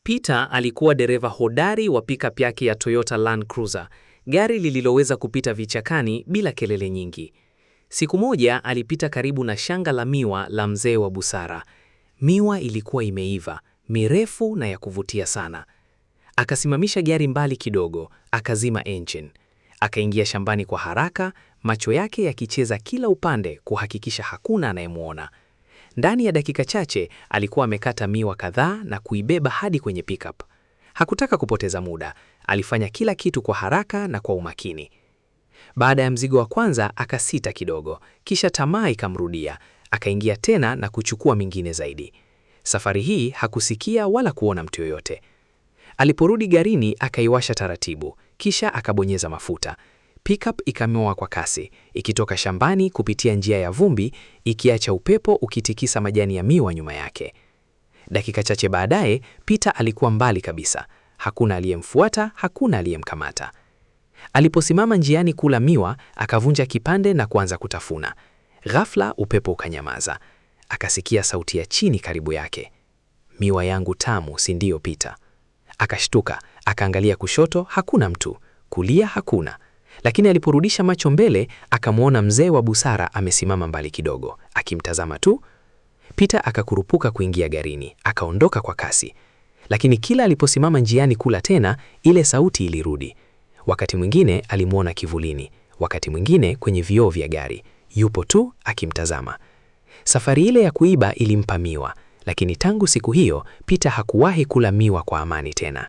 Peter alikuwa dereva hodari wa pickup yake ya Toyota Land Cruiser, gari lililoweza kupita vichakani bila kelele nyingi. Siku moja alipita karibu na shamba la miwa la mzee wa busara. Miwa ilikuwa imeiva, mirefu na ya kuvutia sana. Akasimamisha gari mbali kidogo, akazima engine. Akaingia shambani kwa haraka, macho yake yakicheza kila upande kuhakikisha hakuna anayemwona. Ndani ya dakika chache alikuwa amekata miwa kadhaa na kuibeba hadi kwenye pickup. Hakutaka kupoteza muda, alifanya kila kitu kwa haraka na kwa umakini. Baada ya mzigo wa kwanza akasita kidogo, kisha tamaa ikamrudia, akaingia tena na kuchukua mingine zaidi. Safari hii hakusikia wala kuona mtu yoyote. Aliporudi garini akaiwasha taratibu, kisha akabonyeza mafuta. Pickup ikamoa kwa kasi, ikitoka shambani kupitia njia ya vumbi, ikiacha upepo ukitikisa majani ya miwa nyuma yake. Dakika chache baadaye, Peter alikuwa mbali kabisa. Hakuna aliyemfuata, hakuna aliyemkamata. Aliposimama njiani kula miwa, akavunja kipande na kuanza kutafuna. Ghafla upepo ukanyamaza. Akasikia sauti ya chini karibu yake. "Miwa yangu tamu, si ndio Peter?" Akashtuka, akaangalia kushoto, hakuna mtu. Kulia hakuna. Lakini aliporudisha macho mbele, akamwona mzee wa busara amesimama mbali kidogo, akimtazama tu. Peter akakurupuka kuingia garini, akaondoka kwa kasi. Lakini kila aliposimama njiani kula tena, ile sauti ilirudi. Wakati mwingine alimwona kivulini, wakati mwingine kwenye vioo vya gari. Yupo tu akimtazama. Safari ile ya kuiba ilimpa miwa, lakini tangu siku hiyo Peter hakuwahi kula miwa kwa amani tena.